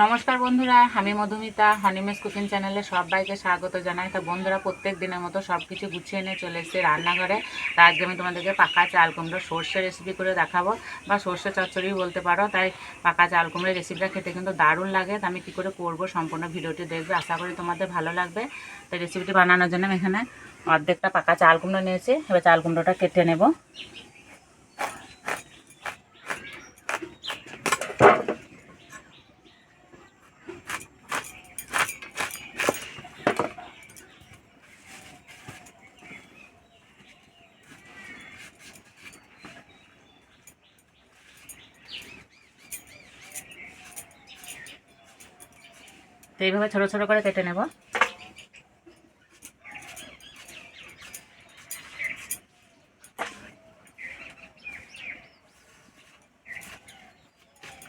নমস্কার বন্ধুরা, আমি মধুমিতা হনিমেস কুকিং চ্যানেলে সবাইকে স্বাগত জানাই। তো বন্ধুরা, প্রত্যেক দিনের মতো সব কিছু গুছিয়ে নিয়ে চলে এসেছি রান্নাঘরে। তা আজকে আমি তোমাদেরকে পাকা চাল কুমড়ো সর্ষে রেসিপি করে দেখাবো, বা সর্ষে চচ্চড়ি বলতে পারো। তাই পাকা চাল কুমড়োর রেসিপিটা খেতে কিন্তু দারুণ লাগে। তা আমি কী করে করবো সম্পূর্ণ ভিডিওটি দেখবে, আশা করি তোমাদের ভালো লাগবে। তাই রেসিপিটি বানানোর জন্য আমি এখানে অর্ধেকটা পাকা চাল কুমড়ো নিয়েছি। এবার চাল কুমড়োটা কেটে নেব। তো এইভাবে ছোটো ছোটো করে কেটে নেব।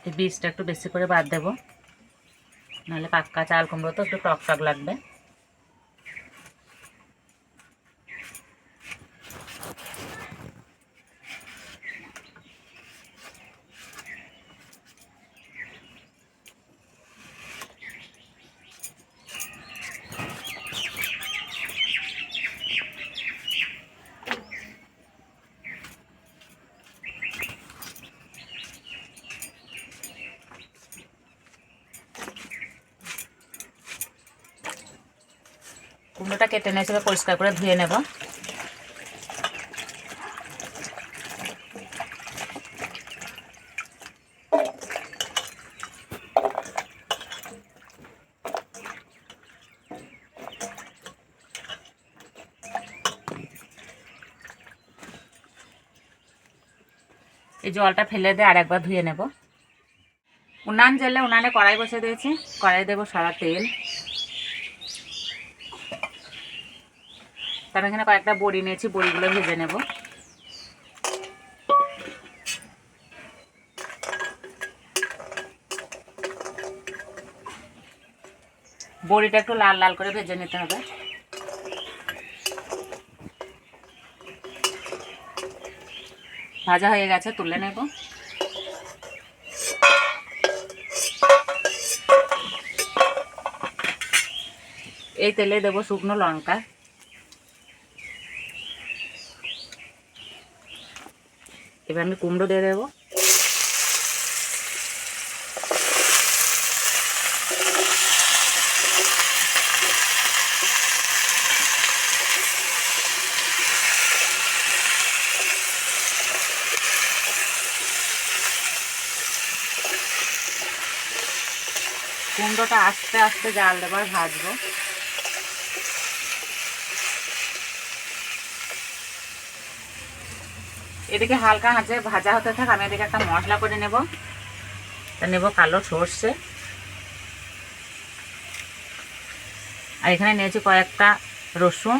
এই বীজটা একটু বেশি করে বাদ দেবো, নাহলে পাক্কা চাল কুমড়ো তো একটু টক টক লাগবে। কুমড়োটা কেটে নিয়ে এসে পরিষ্কার করে ধুয়ে নেব। এই জলটা ফেলে দিয়ে আর একবার ধুয়ে নেব। উনান জ্বেলে উনানে কড়াই বসে দিয়েছি। কড়াই দেবো সাদা তেল। তার এখানে কয়েকটা বড়ি নিয়েছি, বড়িগুলো ভেজে নেব। বড়িটা একটু লাল লাল করে ভেজে নিতে হবে। ভাজা হয়ে গেছে, তুলে নেব। এই তেলে দেবো শুকনো লঙ্কা, এবার আমি কুমড়ো দিয়ে দেবো। কুমড়োটা আস্তে আস্তে জাল দেবার ভাজবো। এদিকে হালকা আঁচে ভাজা হতে থাক, আমি এদিকে একটা মশলা করে নেব। তা নেব কালো সর্ষে, আর এখানে নিয়েছি কয়েকটা রসুন,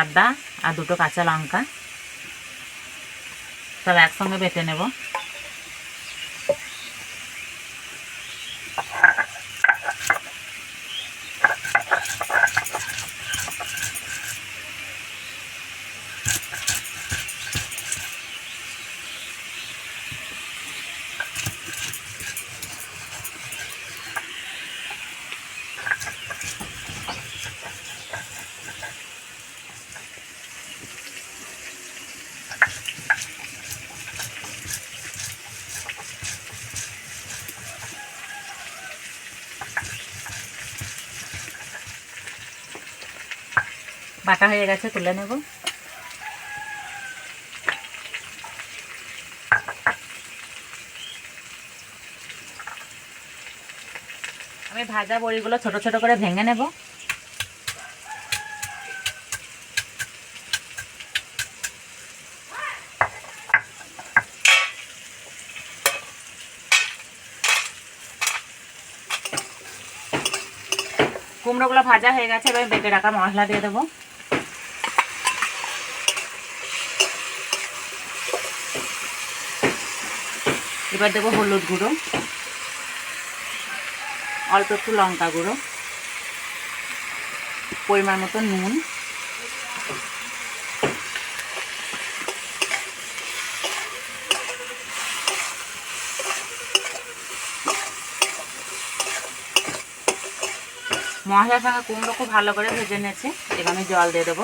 আদা আর দুটো কাঁচা লঙ্কা। সব একসঙ্গে বেটে নেব। বাটা হয়ে গেছে, তুলে নেব। আমি ভাজা বড়িগুলো ছোট ছোট করে ভেঙে নেব। কুমড়োগুলো ভাজা হয়ে গেছে, এবার বেটে রাখা মশলা দিয়ে দেবো। এবার দেবো হলুদ গুঁড়ো, অল্প একটু লঙ্কা গুঁড়ো, পরিমাণ মতো নুন, মশলার সঙ্গে কুমড়ো খুব ভালো করে ভেজে নিয়েছি। এবার আমি জল দিয়ে দেবো।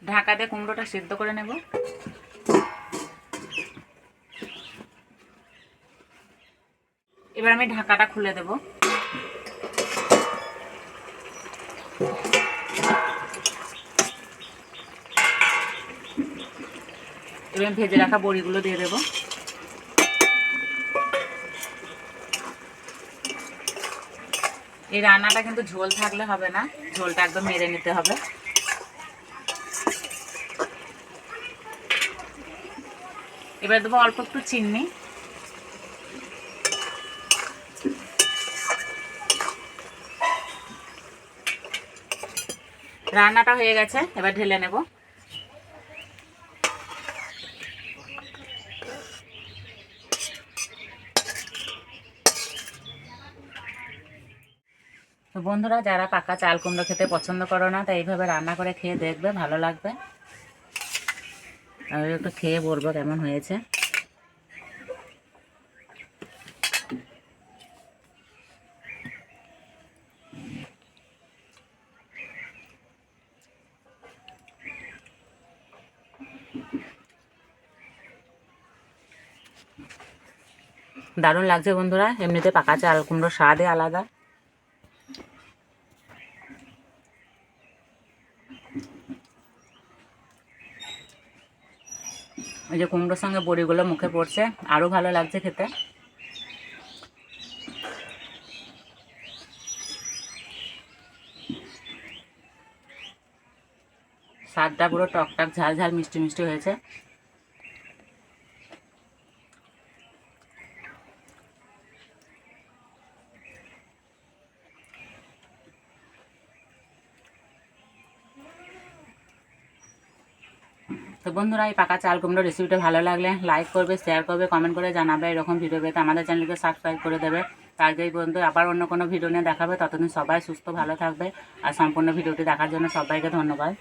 ঢাকা দিয়ে কুমড়োটা সিদ্ধ করে নেব। এবার আমি ঢাকাটা খুলে দেব। এবার ভেজে রাখা বড়িগুলো দিয়ে দেব। এই রান্নাটা কিন্তু ঝোল থাকলে হবে না, ঝোলটা একদম মেরে নিতে হবে। এবার দেবো অল্প একটু চিনি। রান্নাটা হয়ে গেছে, এবার ঢেলে নেব। তো বন্ধুরা, যারা পাকা চাল কুমড়ো খেতে পছন্দ করো না, তাই এইভাবে রান্না করে খেয়ে দেখবে, ভালো লাগবে। আমি একটু খেয়ে বলবো কেমন হয়েছে। দারুণ লাগছে বন্ধুরা, এমনিতে পাকা চাল কুমড়োর স্বাদই আলাদা। এই যে কুমড়োর সঙ্গে বড়িগুলো মুখে পড়ছে, আরও ভালো লাগছে খেতে। স্বাদটা পুরো টকটক ঝাল ঝাল মিষ্টি মিষ্টি হয়েছে। তো বন্ধুরা, এই পাকা চাল কুমড়ো রেসিপিটা ভালো লাগলে লাইক করবে, শেয়ার করবে, কমেন্ট করে জানাবে। এরকম ভিডিও পেতে আমাদের চ্যানেলকে সাবস্ক্রাইব করে দেবে। তার যেই বন্ধু আবার অন্য কোনো ভিডিও নিয়ে দেখাবে, ততদিন সবাই সুস্থ ভালো থাকবে। আর সম্পূর্ণ ভিডিওটি দেখার জন্য সবাইকে ধন্যবাদ।